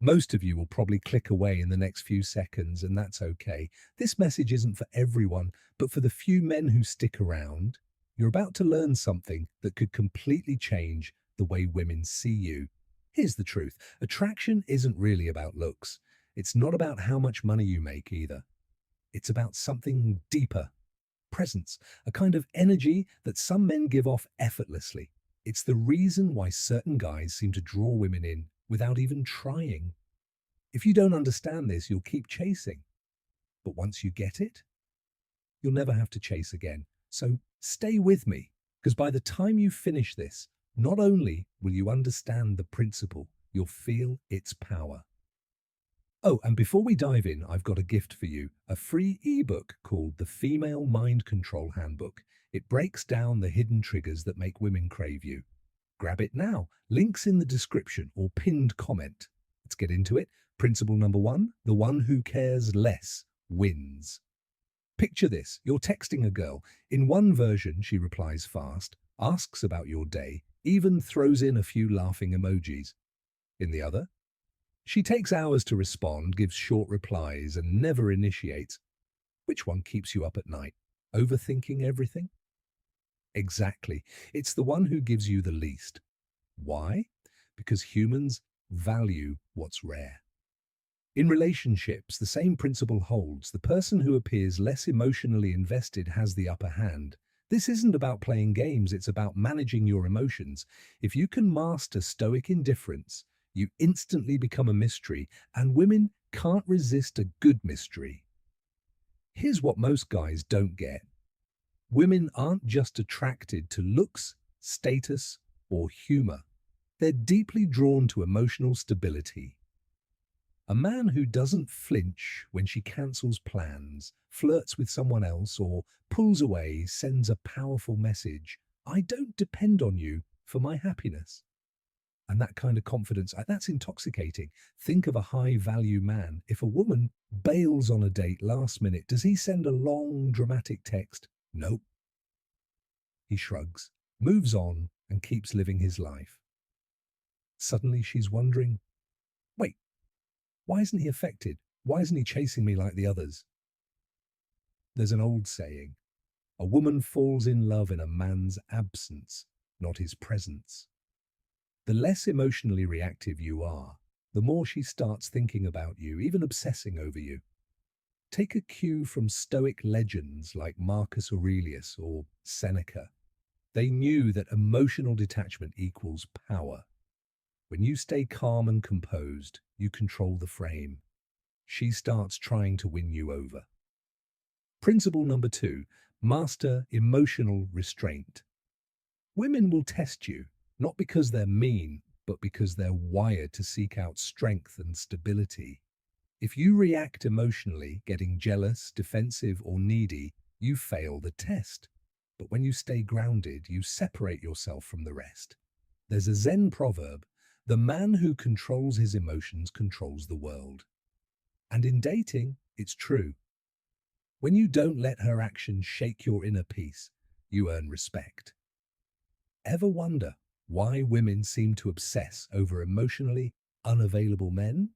Most of you will probably click away in the next few seconds, and that's okay. This message isn't for everyone, but for the few men who stick around, you're about to learn something that could completely change the way women see you. Here's the truth. Attraction isn't really about looks. It's not about how much money you make either. It's about something deeper, presence, a kind of energy that some men give off effortlessly. It's the reason why certain guys seem to draw women in without even trying. If you don't understand this, you'll keep chasing. But once you get it, you'll never have to chase again. So stay with me, because by the time you finish this, not only will you understand the principle, you'll feel its power. Oh, and before we dive in, I've got a gift for you, a free ebook called The Female Mind Control Handbook. It breaks down the hidden triggers that make women crave you. Grab it now. Links in the description or pinned comment. Let's get into it. Principle number one, the one who cares less wins. Picture this. You're texting a girl. In one version, she replies fast, asks about your day, even throws in a few laughing emojis. In the other, she takes hours to respond, gives short replies, and never initiates. Which one keeps you up at night? Overthinking everything? Exactly. It's the one who gives you the least. Why? Because humans value what's rare. In relationships, the same principle holds. The person who appears less emotionally invested has the upper hand. This isn't about playing games, it's about managing your emotions. If you can master stoic indifference, you instantly become a mystery, and women can't resist a good mystery. Here's what most guys don't get. Women aren't just attracted to looks, status, or humor. They're deeply drawn to emotional stability. A man who doesn't flinch when she cancels plans, flirts with someone else, or pulls away sends a powerful message. I don't depend on you for my happiness. And that kind of confidence, that's intoxicating. Think of a high-value man. If a woman bails on a date last minute, does he send a long, dramatic text? Nope. He shrugs, moves on, and keeps living his life. Suddenly she's wondering, wait, why isn't he affected? Why isn't he chasing me like the others? There's an old saying, a woman falls in love in a man's absence, not his presence. The less emotionally reactive you are, the more she starts thinking about you, even obsessing over you. Take a cue from Stoic legends like Marcus Aurelius or Seneca. They knew that emotional detachment equals power. When you stay calm and composed, you control the frame. She starts trying to win you over. Principle number two, master emotional restraint. Women will test you, not because they're mean, but because they're wired to seek out strength and stability. If you react emotionally, getting jealous, defensive, or needy, you fail the test. But when you stay grounded, you separate yourself from the rest. There's a Zen proverb, the man who controls his emotions controls the world. And in dating, it's true. When you don't let her actions shake your inner peace, you earn respect. Ever wonder why women seem to obsess over emotionally unavailable men?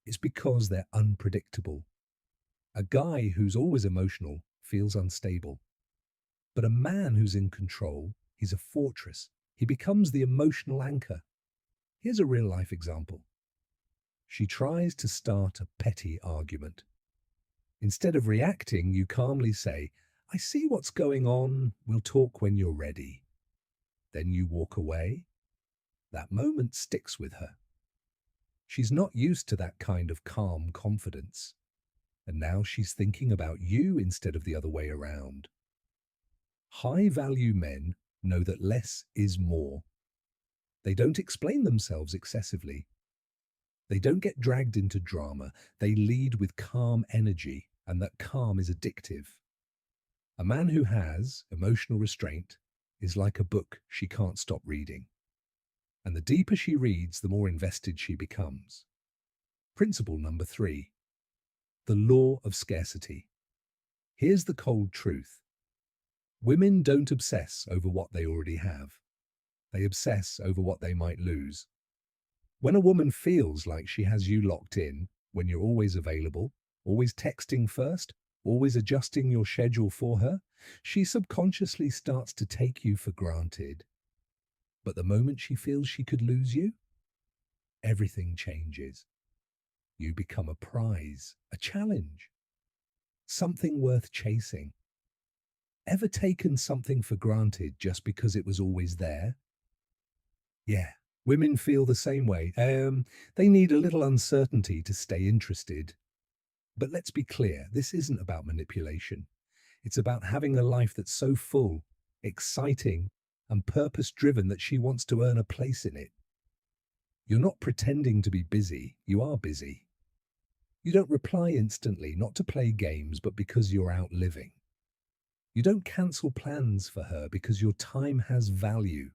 It's because they're unpredictable. A guy who's always emotional feels unstable. But a man who's in control, he's a fortress. He becomes the emotional anchor. Here's a real-life example. She tries to start a petty argument. Instead of reacting, you calmly say, I see what's going on. We'll talk when you're ready. Then you walk away. That moment sticks with her. She's not used to that kind of calm confidence. And now she's thinking about you instead of the other way around. High-value men know that less is more. They don't explain themselves excessively. They don't get dragged into drama. They lead with calm energy, and that calm is addictive. A man who has emotional restraint is like a book she can't stop reading. And the deeper she reads, the more invested she becomes. Principle number three, the law of scarcity. Here's the cold truth. Women don't obsess over what they already have. They obsess over what they might lose. When a woman feels like she has you locked in, when you're always available, always texting first, always adjusting your schedule for her, she subconsciously starts to take you for granted. But the moment she feels she could lose you, everything changes. You become a prize, a challenge, something worth chasing. Ever taken something for granted just because it was always there? Yeah, women feel the same way. They need a little uncertainty to stay interested. But let's be clear, this isn't about manipulation. It's about having a life that's so full, exciting, and purpose-driven that she wants to earn a place in it. You're not pretending to be busy, you are busy. You don't reply instantly, not to play games, but because you're out living. You don't cancel plans for her because your time has value.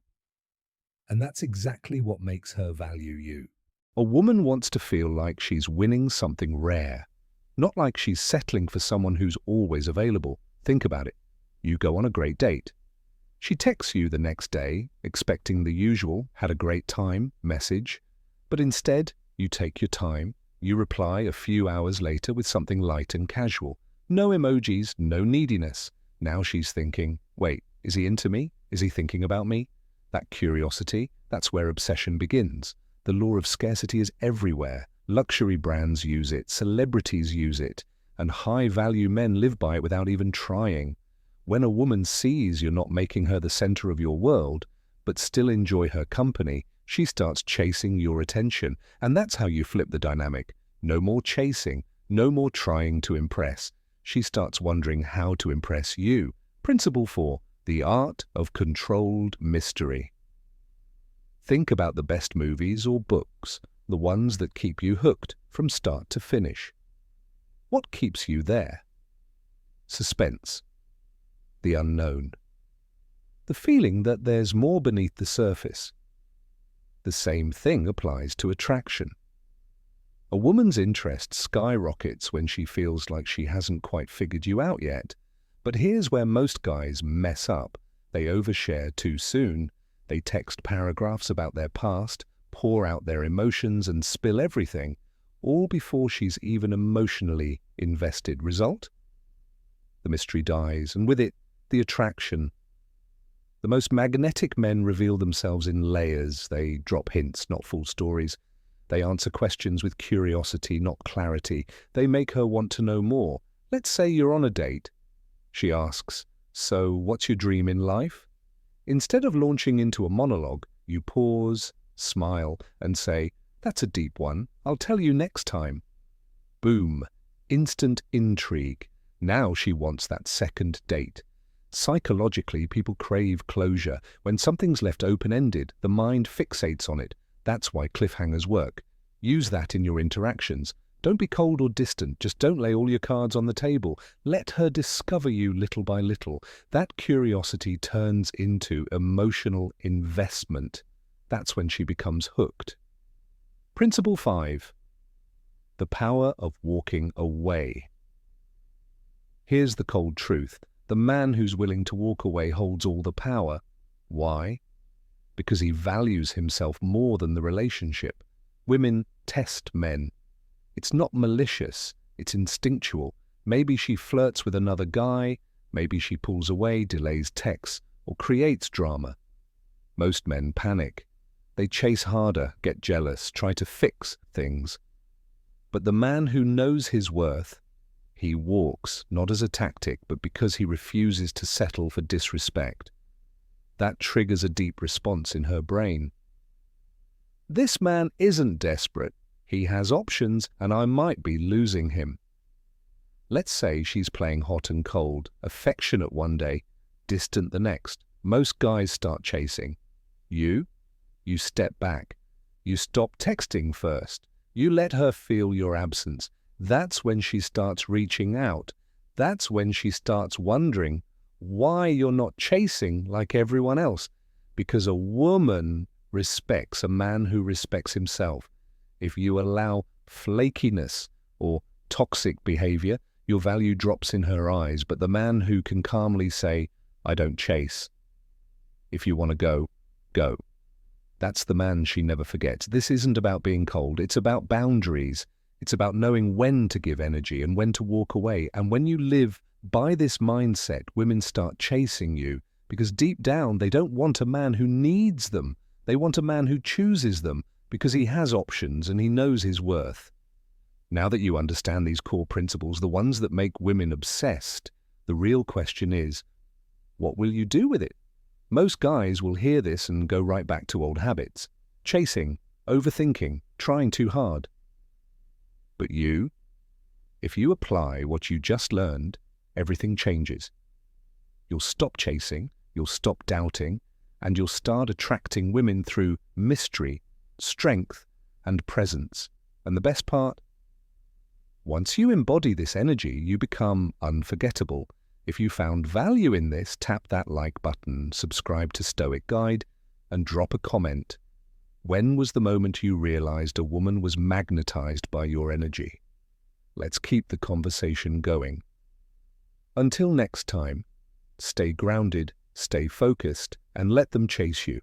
And that's exactly what makes her value you. A woman wants to feel like she's winning something rare, not like she's settling for someone who's always available. Think about it. You go on a great date. She texts you the next day, expecting the usual, "had a great time" message, but instead, you take your time. You reply a few hours later with something light and casual. No emojis, no neediness. Now she's thinking, wait, is he into me? Is he thinking about me? That curiosity, that's where obsession begins. The law of scarcity is everywhere. Luxury brands use it, celebrities use it, and high-value men live by it without even trying. When a woman sees you're not making her the center of your world, but still enjoy her company, she starts chasing your attention, and that's how you flip the dynamic. No more chasing, no more trying to impress. She starts wondering how to impress you. Principle 4, the art of controlled mystery. Think about the best movies or books, the ones that keep you hooked from start to finish. What keeps you there? Suspense. The unknown. The feeling that there's more beneath the surface. The same thing applies to attraction. A woman's interest skyrockets when she feels like she hasn't quite figured you out yet. But here's where most guys mess up. They overshare too soon. They text paragraphs about their past, pour out their emotions and spill everything, all before she's even emotionally invested. Result? The mystery dies, and with it, the attraction. The most magnetic men reveal themselves in layers. They drop hints, not full stories. They answer questions with curiosity, not clarity. They make her want to know more. Let's say you're on a date. She asks, "So, what's your dream in life?" Instead of launching into a monologue, you pause, smile, and say, "That's a deep one. I'll tell you next time." Boom. Instant intrigue. Now she wants that second date. Psychologically, people crave closure. When something's left open-ended, the mind fixates on it. That's why cliffhangers work. Use that in your interactions. Don't be cold or distant. Just don't lay all your cards on the table. Let her discover you little by little. That curiosity turns into emotional investment. That's when she becomes hooked. Principle 5. The power of walking away. Here's the cold truth. The man who's willing to walk away holds all the power. Why? Because he values himself more than the relationship. Women test men. It's not malicious, it's instinctual. Maybe she flirts with another guy, maybe she pulls away, delays texts, or creates drama. Most men panic. They chase harder, get jealous, try to fix things. But the man who knows his worth, he walks, not as a tactic, but because he refuses to settle for disrespect. That triggers a deep response in her brain. This man isn't desperate. He has options, and I might be losing him. Let's say she's playing hot and cold, affectionate one day, distant the next. Most guys start chasing. You step back. You stop texting first. You let her feel your absence. That's when she starts reaching out. That's when she starts wondering why you're not chasing like everyone else. Because a woman respects a man who respects himself. If you allow flakiness or toxic behavior, your value drops in her eyes. But the man who can calmly say, "I don't chase. If you want to go, go." That's the man she never forgets. This isn't about being cold. It's about boundaries. It's about knowing when to give energy and when to walk away. And when you live by this mindset, women start chasing you because deep down they don't want a man who needs them. They want a man who chooses them because he has options and he knows his worth. Now that you understand these core principles, the ones that make women obsessed, the real question is, what will you do with it? Most guys will hear this and go right back to old habits. Chasing, overthinking, trying too hard. But you, if you apply what you just learned, everything changes. You'll stop chasing, you'll stop doubting, and you'll start attracting women through mystery, strength, and presence. And the best part? Once you embody this energy, you become unforgettable. If you found value in this, tap that like button, subscribe to Stoic Guide, and drop a comment. When was the moment you realized a woman was magnetized by your energy? Let's keep the conversation going. Until next time, stay grounded, stay focused, and let them chase you.